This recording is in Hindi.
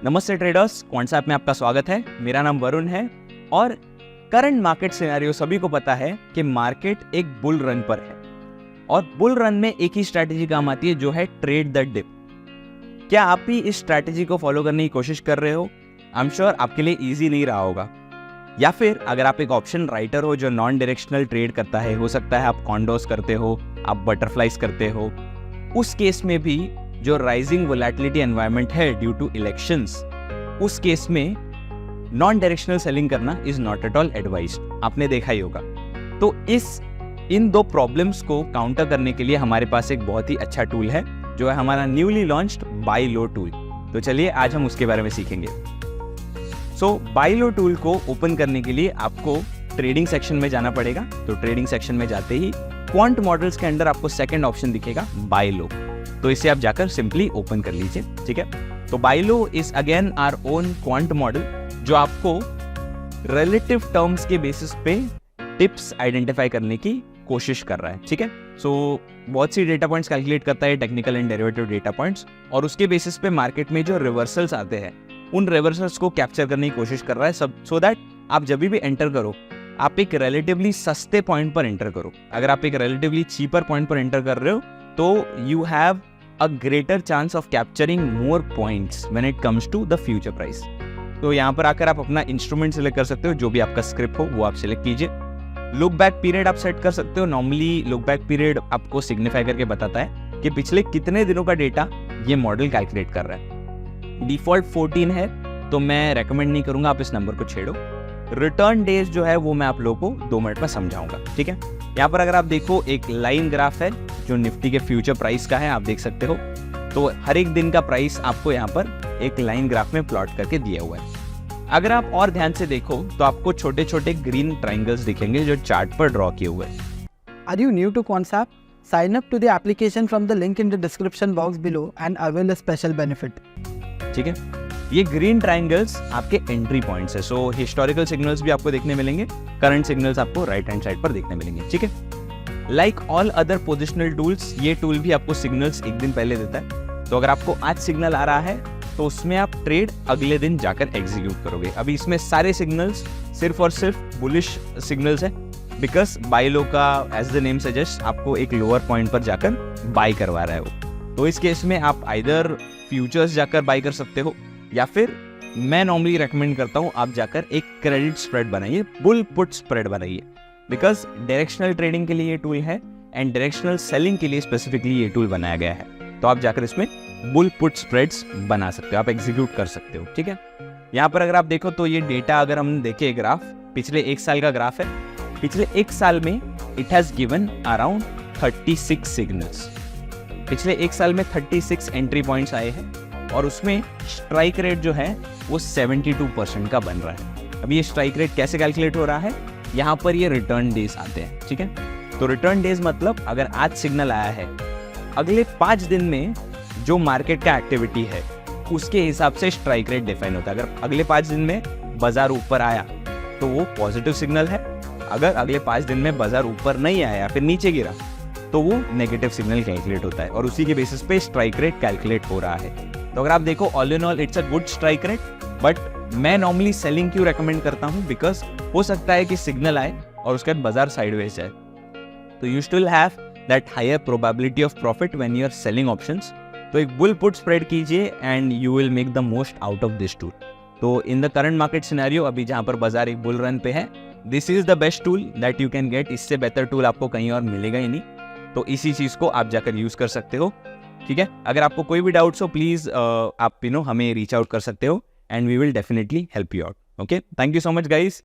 नमस्ते ट्रेडर्स, क्वांट्सएप में आपका स्वागत है। मेरा नाम वरुण है और करंट मार्केट सिनेरियो सभी को पता है कि मार्केट एक बुल रन पर है और बुल रन में एक ही स्ट्रैटेजी काम आती है, जो है ट्रेड द डिप। क्या आप भी इस स्ट्रैटेजी को फॉलो करने की कोशिश कर रहे हो? आई एम श्योर आपके लिए इजी नहीं रहा होगा। या फिर अगर आप एक ऑप्शन राइटर हो जो नॉन डायरेक्शनल ट्रेड करता है, हो सकता है आप कॉन्डोस करते हो, आप बटरफ्लाइज करते हो, उस केस में भी जो राइजिंग वोलेटिलिटी एनवायरनमेंट है ड्यू टू इलेक्शंस, उस केस में नॉन डायरेक्शनल सेलिंग करना is not at all advised. आपने देखा ही होगा। तो इन दो प्रॉब्लम्स को काउंटर करने के लिए हमारे पास एक बहुत ही अच्छा टूल है, जो है हमारा newly launched by low tool. तो चलिए आज हम उसके बारे में सीखेंगे। सो बाय लो टूल को ओपन करने के लिए आपको ट्रेडिंग सेक्शन में जाना पड़ेगा। तो ट्रेडिंग सेक्शन में जाते ही क्वांट मॉडल्स के अंदर आपको सेकंड ऑप्शन दिखेगा, बाय लो। तो इसे आप जाकर सिंपली ओपन कर लीजिए, ठीक है। तो buy low is again our own quant model, जो आपको रिलेटिव टर्म्स के बेसिस पे टिप्स आइडेंटिफाई करने की कोशिश कर रहा है, ठीक है। सो बहुत सी डेटा पॉइंट्स कैलकुलेट करता है, technical and derivative data points, और उसके बेसिस पे मार्केट में जो रिवर्सल्स आते हैं उन रिवर्सल्स को कैप्चर करने की कोशिश कर रहा है, सब सो दैट आप जब भी एंटर करो आप एक रिलेटिवली सस्ते पॉइंट पर एंटर करो। अगर आप एक रिलेटिवली चीपर पॉइंट पर एंटर कर रहे हो तो you have a greater chance of capturing more points when it comes to the future price। तो यहाँ पर आकर आप अपना इंस्ट्रूमेंट सिलेक्ट कर सकते हो, जो भी आपका स्क्रिप्ट हो वो आप सिलेक्ट कीजिए। लुक बैक पीरियड आप सेट कर सकते हो। नॉर्मली लुक बैक पीरियड आपको सिग्निफाई करके बताता है कि पिछले कितने दिनों का डेटा ये मॉडल कैलकुलेट कर रहा है। डिफॉल्ट 14 है, तो मैं रेकमेंड नहीं करूंगा आप इस नंबर को छेड़ो। रिटर्न डेज जो है वो मैं आप लोगों को 2 मिनट में समझाऊंगा, ठीक है। यहाँ पर अगर आप देखो एक लाइन ग्राफ है जो निफ्टी के फ्यूचर प्राइस का है, आप देख सकते हो। तो हर एक दिन का प्राइस आपको यहाँ पर एक लाइन ग्राफ में प्लॉट करके दिया हुआ है। अगर आप और ध्यान से देखो तो आपको छोटे छोटे ग्रीन ट्राइंगल्स दिखेंगे जो चार्ट पर ड्रॉ किए हुए हैं। Are you new to Quantsap? Sign up to the application from the link in the description box below and avail a special benefit. ठीक है, ये ग्रीन ट्राइंगल्स आपके एंट्री पॉइंट्स है। सो हिस्टोरिकल सिग्नल्स भी आपको देखने मिलेंगे, करंट सिग्नल्स आपको राइट हैंड साइड पर देखने मिलेंगे, ठीक है। Like all other positional tools, ये टूल भी आपको सिग्नल्स एक दिन पहले देता है। तो अगर आपको आज सिग्नल आ रहा है तो उसमें आप ट्रेड अगले दिन जाकर एग्जीक्यूट करोगे। अभी इसमें सारे सिग्नल्स सिर्फ और सिर्फ बुलिश सिग्नल्स है, बिकॉज बाय लो का एज द नेम सजेस्ट आपको एक लोअर पॉइंट पर जाकर बाय करवा रहा है वो। तो इस केस में आप आइदर फ्यूचर्स जाकर बाय कर सकते हो, या फिर मैं नॉर्मली रेकमेंड करता हूं आप जाकर एक क्रेडिट स्प्रेड बनाइए, बुल पुट स्प्रेड बनाइए, बिकॉज डायरेक्शनल ट्रेडिंग के लिए ये टूल है एंड डायरेक्शनल सेलिंग के लिए स्पेसिफिकली ये टूल बनाया गया है। तो आप जाकर इसमें बुल पुट स्प्रेड्स बना सकते हो, आप एग्जीक्यूट कर सकते हो, ठीक है। यहाँ पर अगर आप देखो तो ये डेटा अगर हम देखें ग्राफ, पिछले 1 साल का ग्राफ है। पिछले 1 साल में it has given around 36 signals. पिछले 1 साल में 36 एंट्री पॉइंट्स आए हैं और उसमें स्ट्राइक रेट जो है वो 72% का बन रहा है। अब ये स्ट्राइक रेट कैसे कैलकुलेट हो रहा है? यहाँ पर ये रिटर्न डेज आते हैं, ठीक है। तो रिटर्न डेज मतलब अगर आज सिग्नल आया है, अगले 5 दिन में जो मार्केट का एक्टिविटी है उसके हिसाब से स्ट्राइक रेट डिफाइन होता है। अगर अगले 5 दिन में बाजार ऊपर आया तो वो पॉजिटिव सिग्नल है, अगर अगले 5 दिन में बाजार ऊपर नहीं आया फिर नीचे गिरा तो वो नेगेटिव सिग्नल कैलकुलेट होता है और उसी के बेसिस पे स्ट्राइक रेट कैलकुलेट हो रहा है। तो अगर आप देखो all in all it's a good strike rate, but मैं नॉर्मली सेलिंग क्यों रेकमेंड करता हूँ? बिकॉज हो सकता है कि सिग्नल आए और उसके बाद बाजार साइडवेज जाए, तो you still have that higher probability of profit when you are selling options. तो एक बुल पुट स्प्रेड कीजिए and you will make the most out of this tool. तो in the current market scenario, अभी जहां पर बाजार एक बुल रन पे है, this is the best tool that you can get. इससे बेहतर टूल आपको कहीं और मिलेगा ही नहीं। तो इसी चीज को आप जाकर यूज कर सकते हो, ठीक है। अगर आपको कोई भी डाउट्स हो प्लीज आप हमें रीच आउट कर सकते हो and we will definitely help you out. Okay, thank you so much guys.